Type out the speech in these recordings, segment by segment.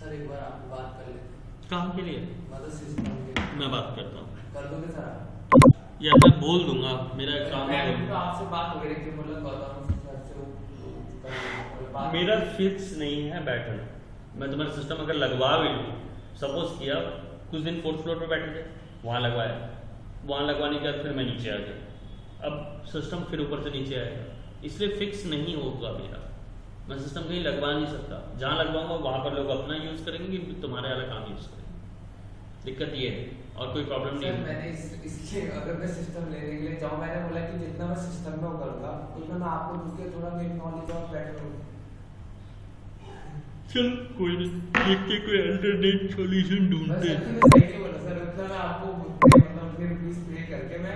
Sir एक बार आप बात कर लेते हैं। काम के लिए मतलब सिस्टम के मैं बात करता हूँ कर दोगे सर आप? यार, मैं बोल दूंगा, मेरा एक काम है। तो आपसे बात हो गई कि मतलब गौतम सर से वो मेरा फिक्स नहीं है बैठना। मैं तुम्हारा सिस्टम अगर लगवा भी लूँ, सपोज किया कुछ दिन 4th फ्लोर पर बैठे थे, वहाँ लगवाया, वहाँ लगवाने के बाद फिर मैं नीचे आ गया, अब सिस्टम फिर ऊपर से नीचे आएगा, इसलिए फिक्स नहीं होगा मेरा। मैं सिस्टम कहीं लगवा नहीं सकता, जहाँ लगवाऊंगा वहाँ पर लोग अपना यूज़ करेंगे कि तुम्हारे वाला काम यूज़ करेंगे। दिक्कत ये है, और कोई प्रॉब्लम नहीं है। मैंने इसलिए अगर मैं सिस्टम लेने के लिए जाऊँ, मैंने बोला कि जितना मैं सिस्टम में करूँगा उतना मैं आपको दूंगा, थोड़ा मेरी नॉलेज और बेटर होगी। चल कोई नहीं, देखते कोई अल्टरनेट सॉल्यूशन ढूंढते हैं। मैं सही नहीं बोला सर, उतना मैं आपको मतलब अपने रुपीस पे करके मैं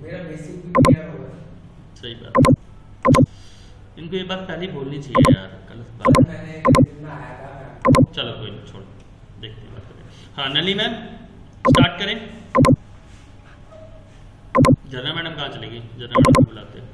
मेरा बेसिक भी क्लियर होगा। सही बात, इनको ये बात पहले बोलनी चाहिए यार, गलत बात। मैंने दिन में आया था। चलो कोई नहीं, छोड़, देखते हैं, बात करें। हाँ नली मैम, स्टार्ट करें। जर्ना मैडम कहाँ चली गई? जर्ना मैडम को बुलाते हैं।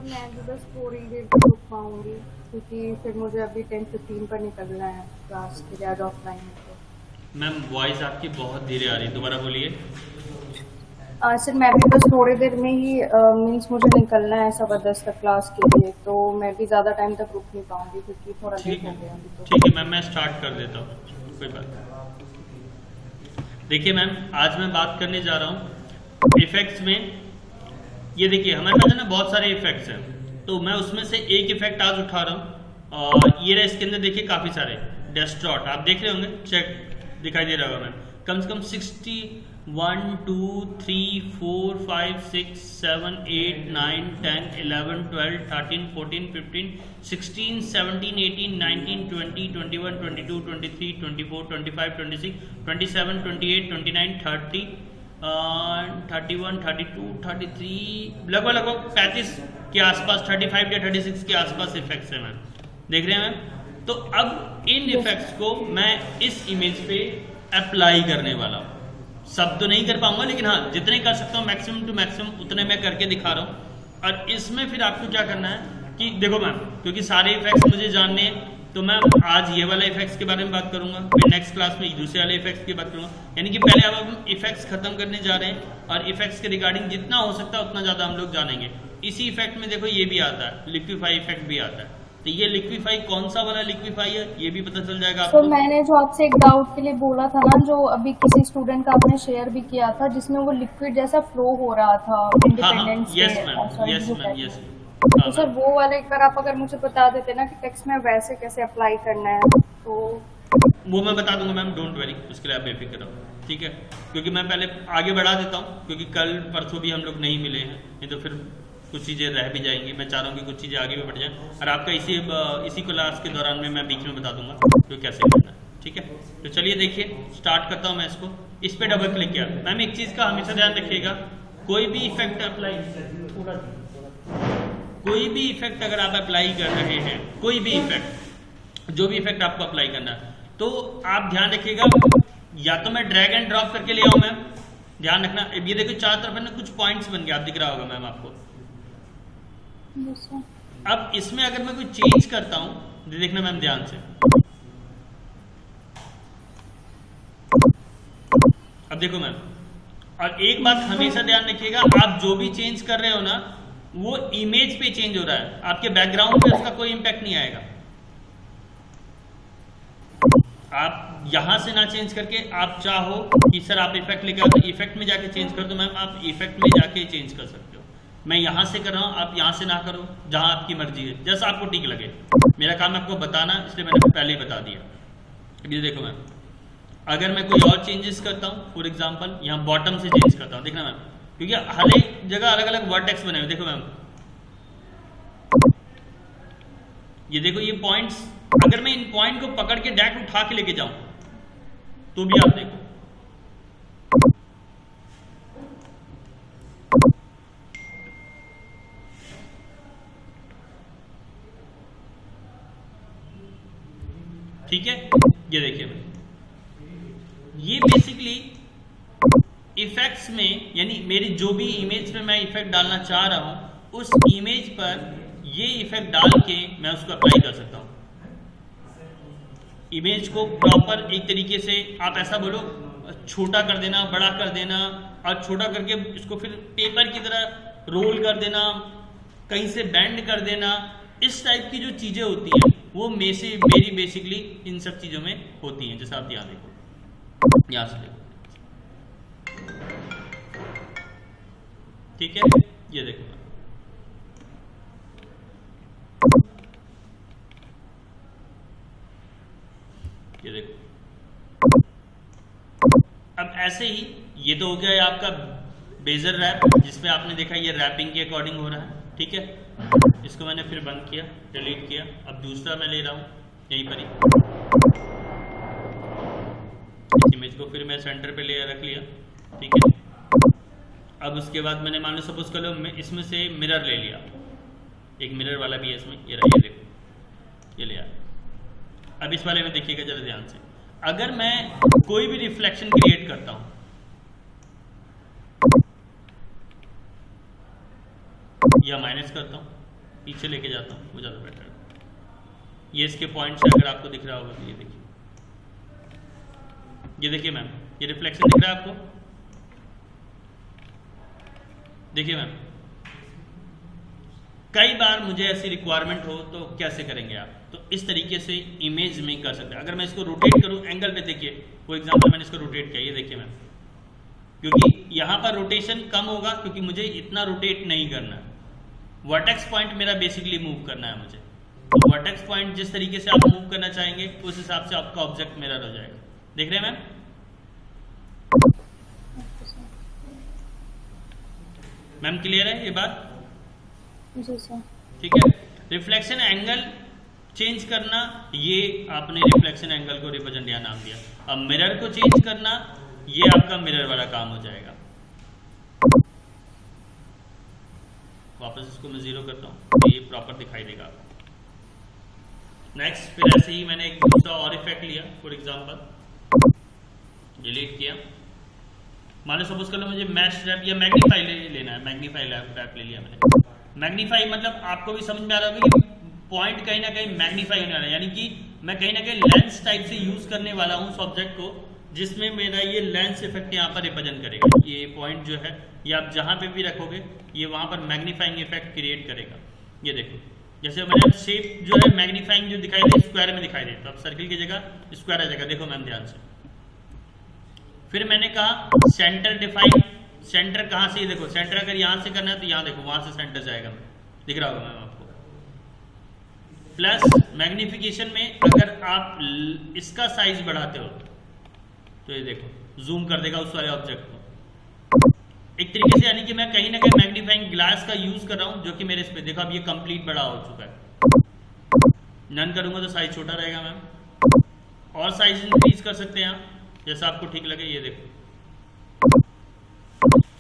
मैं भी बस थोड़ी देर तक रुक पाऊंगी, क्योंकि फिर मुझे अभी 10:15 पर निकलना है क्लास के लिए, आज ऑफलाइन है। तो मैम वॉइस आपकी बहुत धीरे आ रही है, दोबारा बोलिए। सर मैं भी बस थोड़ी देर में ही मीन्स मुझे निकलना है 10:15 तक क्लास के लिए, तो मैं भी ज़्यादा टाइम तक रुक नहीं पाऊंगी क्योंकि थोड़ा ठीक लेट हो है, गया अभी। तो ठीक है मैम, मैं स्टार्ट कर देता हूँ, कोई बात नहीं। देखिए मैम, आज मैं बात करने जा रहा हूँ इफेक्ट्स में। ये देखिए हमारे पास है ना बहुत सारे इफेक्ट्स हैं, तो मैं उसमें से एक इफेक्ट आज उठा रहा हूँ, और ये रहा इसके अंदर, देखिए काफ़ी सारे डेस्ट्रॉट आप देख रहे होंगे, चेक दिखाई दे रहा होगा मैम, कम से कम 60 1 2 3 4 5 6 7 8 9 10 11 12 13 14 15 16 17 18 19 20 21 22 23 24 25 26 27 28 29 30 31 32 33 लगभग 35 के आसपास, 35 या 36 के आसपास इफेक्ट्स हैं मैम, देख रहे हैं मैम। तो अब इन इफेक्ट्स को मैं इस इमेज पे अप्लाई करने वाला हूँ। सब तो नहीं कर पाऊंगा, लेकिन हाँ जितने कर सकता हूँ मैक्सिमम टू मैक्सिमम उतने मैं करके दिखा रहा हूँ। और इसमें फिर आपको क्या करना है कि देखो मैम, क्योंकि सारे इफेक्ट्स मुझे जानने हैं, तो मैं आज ये वाला इफेक्ट्स के बारे में बात करूंगा, फिर नेक्स्ट क्लास में दूसरे वाले इफेक्ट्स की बात करूंगा। यानी कि पहले अब हम इफेक्ट्स खत्म करने जा रहे हैं, और इफेक्ट्स के रिगार्डिंग जितना हो सकता है उतना ज़्यादा हम लोग जानेंगे। इसी इफेक्ट में देखो ये भी आता है, लिक्विफाई इफेक्ट भी आता है, तो ये लिक्विफाई कौन सा वाला लिक्विफाई है ये भी पता चल जाएगा आपको। तो मैंने जो आपसे एक डाउट के लिए बोला था ना, जो अभी किसी स्टूडेंट का आपने शेयर भी किया था, जिसमें वो लिक्विड जैसा फ्लो हो रहा था independence yes ma'am, yes ma'am, yes. तो सर वो वाला एक बार आप अगर मुझे बता देते ना कि टेक्स्ट में वैसे कैसे अप्लाई करना है, तो वो मैं बता दूंगा मैम, डोंट वरी, उसके लिए आप बेफिक्र रहो, ठीक है। क्योंकि मैं पहले आगे बढ़ा देता हूँ, क्योंकि कल परसों भी हम लोग नहीं मिले हैं, नहीं तो फिर कुछ चीज़ें रह भी जाएंगी। मैं चाह रहा हूँ कि कुछ चीज़ें आगे भी बढ़ जाएं, और आपका इसी क्लास के दौरान में मैं बीच में बता दूंगा तो कैसे करना है, ठीक है। तो चलिए देखिए, स्टार्ट करता हूँ मैं इसको। इस पर डबल क्लिक किया मैम, एक चीज़ का हमेशा ध्यान रखिएगा, कोई भी इफेक्ट अप्लाई, कोई भी इफेक्ट अगर आप अप्लाई कर रहे हैं, कोई भी इफेक्ट, जो भी इफेक्ट आपको अप्लाई करना है, तो आप ध्यान रखिएगा, या तो मैं ड्रैग एंड ड्रॉप करके ले आऊँ मैम, ध्यान रखना। ये देखो चार तरफ है ना कुछ पॉइंट्स बन गए, आप दिख रहा होगा मैम आपको। अब इसमें अगर मैं कोई चेंज करता हूं, देखना मैम ध्यान से, अब देखो मैम, और एक बात हमेशा ध्यान रखिएगा, आप जो भी चेंज कर रहे हो ना, वो इमेज पे चेंज हो रहा है, आपके बैकग्राउंड पे उसका कोई इंपैक्ट नहीं आएगा। आप यहां से ना चेंज करके आप चाहो कि सर आप इफेक्ट लेके आओ, तो इफेक्ट में जाके चेंज कर दो मैम, आप इफेक्ट में जाके चेंज कर सकते हो। मैं यहाँ से कर रहा हूँ, आप यहाँ से ना करो, जहाँ आपकी मर्जी है, जैसा आपको ठीक लगे। मेरा काम है आपको बताना, इसलिए मैंने पहले ही बता दिया। ये देखो मैम, अगर मैं कोई और चेंजेस करता हूँ, फॉर एग्जांपल यहाँ बॉटम से चेंज करता हूँ, देखना मैम, क्योंकि हर एक जगह अलग अलग वर्टेक्स बने हुए, देखो मैम, ये देखो ये पॉइंट्स, अगर मैं इन पॉइंट को पकड़ के डायरेक्ट उठा के लेके जाऊं तो भी आप देखो ठीक है, ये देखिए ये बेसिकली इफेक्ट्स में, यानी मेरी जो भी इमेज पे मैं इफेक्ट डालना चाह रहा हूं उस इमेज पर ये इफेक्ट डाल के मैं उसको अप्लाई कर सकता हूं। इमेज को प्रॉपर एक तरीके से आप ऐसा बोलो छोटा कर देना, बड़ा कर देना, और छोटा करके इसको फिर पेपर की तरह रोल कर देना, कहीं से बेंड कर देना, इस टाइप की जो चीजें होती हैं वो मेरी बेसिकली इन सब चीजों में होती हैं। जैसे आप यहाँ देखो, यहाँ से देखो, ठीक है, ये देखो ये देखो। अब ऐसे ही ये तो हो गया आपका बेजर रैप, जिसमें आपने देखा ये रैपिंग के अकॉर्डिंग हो रहा है, ठीक है। इसको मैंने फिर बंद किया, डिलीट किया। अब दूसरा मैं ले रहा हूं यहीं पर ही, इमेज को फिर मैं सेंटर पे ले रख लिया, ठीक है। अब उसके बाद मैंने मान लो सपोज कर लो इसमें से मिरर ले लिया, एक मिरर वाला भी है इसमें, ये रहा, ये देखो, ये लिया। अब इस वाले में देखिएगा जरा ध्यान से, अगर मैं कोई भी रिफ्लेक्शन क्रिएट करता हूं, या माइनस करता हूं, पीछे लेके जाता हूं, वो ज्यादा बेटर है। ये इसके पॉइंट्स अगर आपको दिख रहा होगा तो ये देखिए, ये देखिए मैम, ये रिफ्लेक्शन दिख रहा है आपको, देखिए मैम। कई बार मुझे ऐसी रिक्वायरमेंट हो तो कैसे करेंगे आप, तो इस तरीके से इमेज में कर सकते हैं। अगर मैं इसको रोटेट करूं एंगल पे, देखिए फॉर एग्जांपल मैंने इसको रोटेट किया, ये देखिए मैम, क्योंकि यहां पर रोटेशन कम होगा क्योंकि मुझे इतना रोटेट नहीं करना है। वर्टेक्स पॉइंट मेरा बेसिकली मूव करना है मुझे, तो वर्टेक्स पॉइंट जिस तरीके से आप मूव करना चाहेंगे उस हिसाब से आपका ऑब्जेक्ट मिरर हो जाएगा। देख रहे हैं मैम? मैम क्लियर है ये बात? जी सर। ठीक है। रिफ्लेक्शन एंगल चेंज करना, ये आपने रिफ्लेक्शन एंगल को रिप्रेजेंट यहाँ नाम दिया। अब मिरर को चेंज करना, ये आपका मिरर वाला काम हो जाएगा। वापस इसको मैं 0 करता हूँ, ये प्रॉपर दिखाई देगा आपको। नेक्स्ट, फिर ऐसे ही मैंने एक दूसरा और इफेक्ट लिया, फॉर एग्जांपल डिलीट किया। मान लो सपोज कर लो मुझे मैच रैप या मैग्नीफाई लेना है, मैग्नीफाई रैप ले लिया मैंने। मैग्नीफाई मतलब आपको भी समझ में आ रहा होगा कि पॉइंट कहीं ना कहीं मैग्नीफाई होने वाला है, यानी कि मैं कहीं ना कहीं लेंस टाइप से यूज करने वाला हूँ उस ऑब्जेक्ट को, जिसमें मेरा ये लेंस इफेक्ट यहाँ पर रिप्रेजेंट करेगा। ये पॉइंट जो है ये आप जहाँ पे भी रखोगे ये वहाँ पर मैग्नीफाइंग इफेक्ट क्रिएट करेगा। ये देखो, जैसे मैंने शेप जो है मैग्नीफाइंग जो दिखाई दे स्क्वायर में दिखाई दे, तो अब सर्किल की जगह स्क्वायर आ जाएगा। देखो मैम ध्यान से। फिर मैंने कहा सेंटर डिफाइन, सेंटर कहाँ से, देखो सेंटर अगर यहाँ से करना है तो यहाँ देखो वहाँ से सेंटर जाएगा, दिख रहा होगा मैम आपको। प्लस मैग्निफिकेशन में अगर आप इसका साइज बढ़ाते हो तो ये देखो जूम कर देगा उस वाले ऑब्जेक्ट को एक तरीके से, यानी कि मैं कहीं ना कहीं मैग्नीफाइंग ग्लास का यूज कर रहा हूं, जो कि मेरे इस पे देखो अब ये कंप्लीट बड़ा हो चुका है। नन करूंगा तो साइज छोटा रहेगा मैम, और साइज इंक्रीज कर सकते हैं आप जैसा आपको ठीक लगे। ये देखो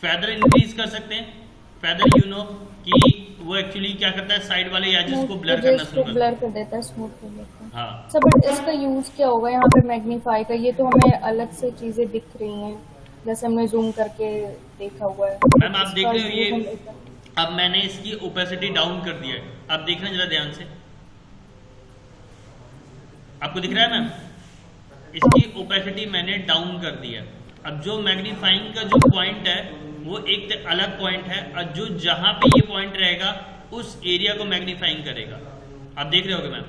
फेदर इंक्रीज कर सकते हैं। फेदर यू नो कि वो एक्चुअली क्या करता है, साइड वाले एजेस को ब्लर करना शुरू कर देता है, स्मूथ कर देता है। हाँ सर बट इसका यूज क्या होगा यहाँ पे मैग्नीफाई का? ये तो हमें अलग से चीजें दिख रही हैं, जैसे हमने जूम करके देखा हुआ है। मैम आप देख रहे हो ये, अब मैंने इसकी ओपेसिटी डाउन कर दिया है। आप देखना जरा ध्यान से, आपको दिख रहा है मैम, इसकी ओपेसिटी मैंने डाउन कर दिया। अब जो मैग्नीफाइंग का जो पॉइंट है वो एक अलग पॉइंट है, और जो जहां पे ये पॉइंट रहेगा उस एरिया को मैग्नीफाइंग करेगा। आप देख रहे होगे मैम।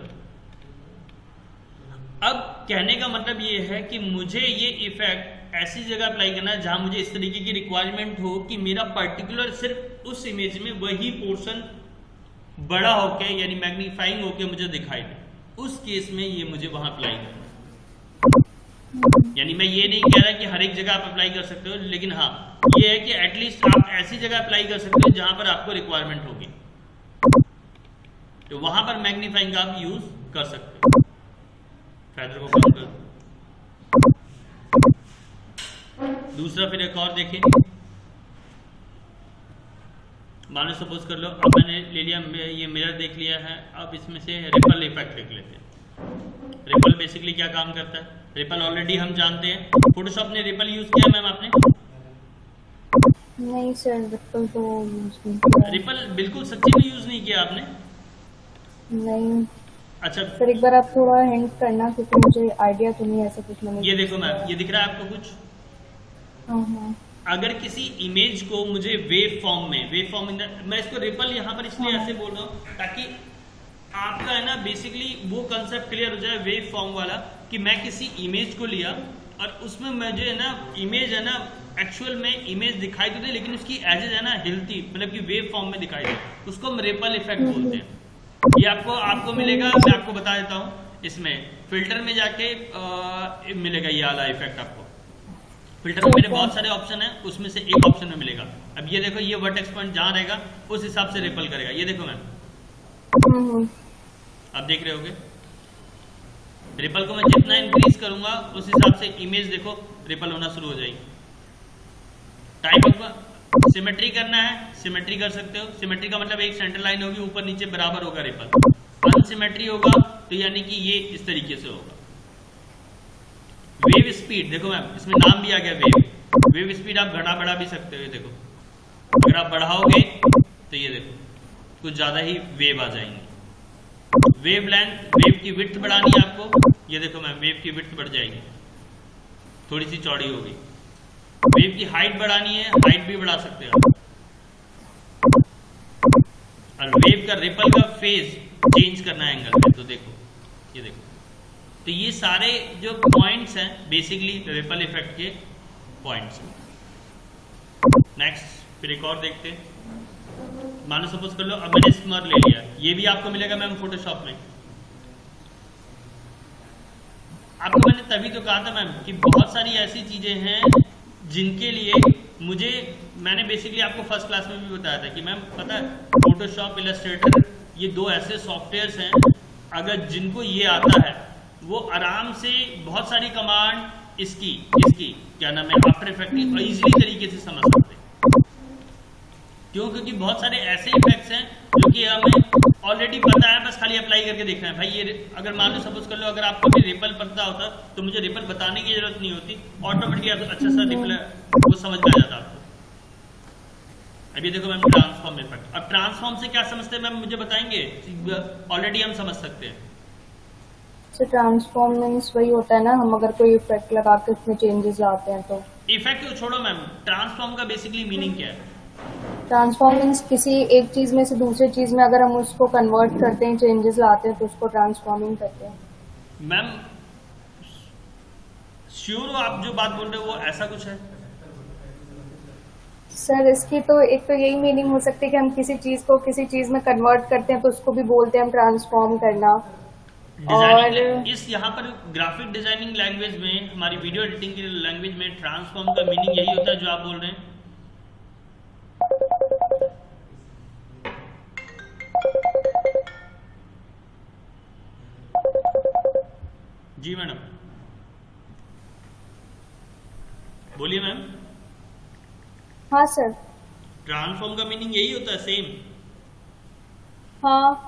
अब कहने का मतलब ये है कि मुझे ये इफेक्ट ऐसी जगह अप्लाई करना है जहां मुझे इस तरीके की रिक्वायरमेंट हो कि मेरा पर्टिकुलर सिर्फ उस इमेज में वही पोर्शन बड़ा होके यानी मैग्नीफाइंग होके मुझे दिखाई दे। उस केस में ये मुझे वहां अप्लाई करना है। यानी मैं ये नहीं कह रहा कि हर एक जगह आप अप्लाई कर सकते हो, लेकिन हाँ ये है कि एटलीस्ट आप ऐसी जगह अप्लाई कर सकते हो जहां पर आपको रिक्वायरमेंट होगी, तो वहां पर मैग्नीफाइंग आप यूज कर सकते हो। फेदर को कम कर, दूसरा फिर एक और देखें। मान लो सपोज कर लो अब मैंने ले लिया, ये मिरर देख लिया है, अब इसमें से रिपल इफेक्ट देख लेते हैं। रिपल बेसिकली क्या काम करता है, रिपल ऑलरेडी हम जानते हैं। फोटोशॉप ने रिपल यूज किया मैम आपने? नहीं सर, रिपल तो यूज नहीं किया। रिपल बिल्कुल सच्ची में यूज नहीं किया आपने? नहीं अच्छा सर, एक बार आप थोड़ा हिंट करना, क्योंकि मुझे आइडिया तो नहीं है ऐसा कुछ मैंने। ये देखो मैम, ये दिख रहा है आपको कुछ? हाँ। अगर किसी इमेज को मुझे वेव फॉर्म में, मैं इसको रिपल यहाँ पर इसलिए ऐसे बोल रहा हूँ ताकि आपका है ना बेसिकली वो कंसेप्ट क्लियर हो जाए वेव फॉर्म वाला, कि मैं किसी इमेज को लिया और उसमें मुझे है ना इमेज है ना एक्चुअल में इमेज दिखाई देती है, लेकिन उसकी एजेज है ना हिलती, मतलब कि वेव फॉर्म में दिखाई दे, उसको हम रिपल इफेक्ट बोलते हैं। ये आपको मिलेगा, मैं आपको बता देता हूँ, इसमें फिल्टर में जाके मिलेगा ये वाला इफेक्ट आपको। फिल्टर में मेरे बहुत सारे ऑप्शन है, उसमें से एक ऑप्शन में मिलेगा। अब ये देखो, ये वर्टेक्स पॉइंट जहां रहेगा उस हिसाब से रिपल करेगा। ये देखो मैम, आप देख रहे होगे रिपल को मैं जितना इंक्रीज करूंगा उस हिसाब से इमेज देखो रिपल होना शुरू हो जाएगी। टाइप आपका सिमेट्री करना है, सिमेट्री कर सकते हो। सिमेट्री का मतलब एक सेंटर लाइन होगी, ऊपर नीचे बराबर होगा रिपल। अनसिमेट्री होगा तो यानी कि ये इस तरीके से होगा। वेव स्पीड देखो मैम, इसमें नाम भी आ गया वेव। वेव स्पीड आप घटा बढ़ा भी सकते हो। ये देखो, अगर आप बढ़ाओगे तो ये देखो कुछ ज्यादा ही वेव आ जाएंगे। वेव लेंथ, वेव की विड्थ बढ़ानी है आपको, ये देखो मैम वेव की विड्थ बढ़ जाएगी, थोड़ी सी चौड़ी होगी। वेव की हाइट बढ़ानी है, हाइट भी बढ़ा सकते हो। और वेव का रिपल का फेज चेंज करना है एंगल में, तो देखो ये देखो। तो ये सारे जो पॉइंट्स हैं बेसिकली रिपल इफेक्ट के पॉइंट्स हैं। नेक्स्ट फिर एक और देखते हैं। मानो सपोज कर लो अब मैंने स्मर ले लिया, ये भी आपको मिलेगा मैम फोटोशॉप में। आपको मैंने तभी तो कहा था मैम कि बहुत सारी ऐसी चीजें हैं जिनके लिए मैंने बेसिकली आपको फर्स्ट क्लास में भी बताया था कि मैम पता है फोटोशॉप, इलस्ट्रेटर, ये दो ऐसे सॉफ्टवेयर्स हैं, अगर जिनको ये आता है वो आराम से बहुत सारी कमांड इसकी क्या नाम है आफ्टर इफेक्ट की इजीली तरीके से समझ सकते हैं। क्यों? क्योंकि बहुत सारे ऐसे इफेक्ट्स हैं जो कि हमें ऑलरेडी पता है, बस खाली अप्लाई करके देखना है। भाई ये अगर मान लो सपोज कर लो, अगर आपको भी रिपल पता होता तो मुझे रिपल बताने की जरूरत नहीं होती, ऑटोमेटिकली अच्छा सा रिपल वो समझ में आ जाता आपको। अभी देखो मैम ट्रांसफॉर्म इफेक्ट। अब ट्रांसफॉर्म से क्या समझते हैं मैम, मुझे बताएंगे? ऑलरेडी हम समझ सकते हैं। तो ट्रांसफॉर्म मींस वही होता है ना, हम अगर कोई इफेक्ट लगा के उसमें चेंजेस लाते हैं तो। इफेक्ट को छोड़ो मैम, ट्रांसफॉर्म का बेसिकली मीनिंग क्या है? ट्रांसफॉर्म मींस किसी एक चीज में से दूसरी चीज में अगर हम उसको कन्वर्ट करते हैं, चेंजेस लाते हैं, तो उसको ट्रांसफॉर्मिंग कहते हैं। मैम श्योर हो आप जो बात बोल रहे हो वो ऐसा कुछ है? सर इसकी तो एक तो यही मीनिंग हो सकती है कि हम किसी चीज को किसी चीज में कन्वर्ट करते हैं तो उसको भी बोलते हैं हम ट्रांसफॉर्म करना। और इस यहाँ पर ग्राफिक डिजाइनिंग लैंग्वेज में, हमारी वीडियो एडिटिंग की लैंग्वेज में ट्रांसफॉर्म का मीनिंग यही होता है जो आप बोल रहे हैं। जी मैडम बोलिए मैम। हाँ सर, ट्रांसफॉर्म का मीनिंग यही होता है सेम? हाँ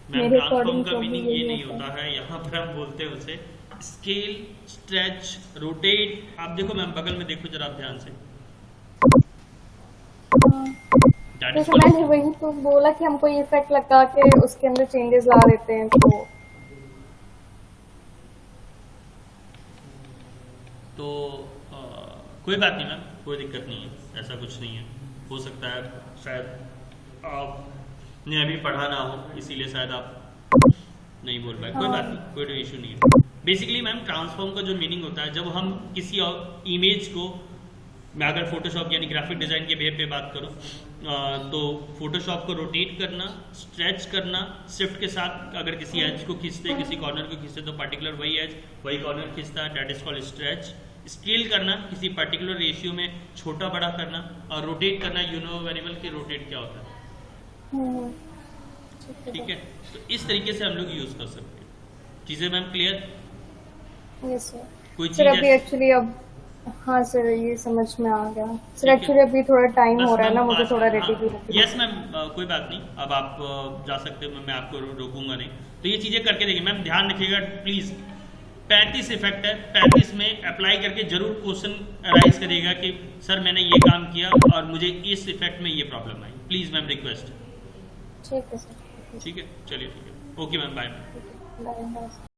मैम ट्रांसफॉर्म का मीनिंग ये नहीं होता है, यहाँ पर हम बोलते हैं उसे स्केल, स्ट्रेच, रोटेट। आप देखो मैम बगल में देखो जरा आप ध्यान से। तो मैंने वही तो बोला कि हम कोई इफेक्ट लगा के उसके अंदर चेंजेस ला देते हैं तो कोई बात नहीं मैम, कोई दिक्कत नहीं है, ऐसा कुछ नहीं है। हो सकता है शायद आपने अभी पढ़ा ना हो, इसीलिए शायद आप नहीं बोल पाए। कोई बात नहीं, कोई इशू नहीं है। बेसिकली मैम ट्रांसफॉर्म का जो मीनिंग होता है, जब हम किसी इमेज को, मैं अगर फोटोशॉप यानी ग्राफिक डिजाइन के बेस पे बात करूं तो फोटोशॉप को रोटेट करना, स्ट्रेच करना, शिफ्ट के साथ अगर किसी एज को खींचते हैं, किसी कॉर्नर को खींचते तो पर्टिकुलर वही एज वही कॉर्नर खींचता है, that is called stretch. Scale करना, किसी पर्टिकुलर रेशियो में छोटा बड़ा करना, और रोटेट करना, यू नो वेरी वेल कि रोटेट क्या होता है। ठीक है, तो इस तरीके से हम लोग यूज कर सकते हैं। चीजें मैम क्लियर? Yes sir. कोई सर अभी चीज एक्चुअली अब हाँ सर, ये समझ में आ गया सर। ठीक है। एक्चुअली अभी थोड़ा टाइम हो रहा है ना, मुझे थोड़ा रेडी भी यस मैम, कोई बात नहीं, अब आप जा सकते हो, मैं आपको रोकूंगा नहीं। तो ये चीज़ें करके देखिए मैम, ध्यान रखिएगा प्लीज़। 35 इफेक्ट है, 35 में अप्लाई करके जरूर क्वेश्चन अराइज करिएगा कि सर मैंने ये काम किया और मुझे इस इफेक्ट में ये प्रॉब्लम आई। Please ma'am, request. ठीक है सर। ठीक है, चलिए ठीक है, okay ma'am, bye. Bye bye.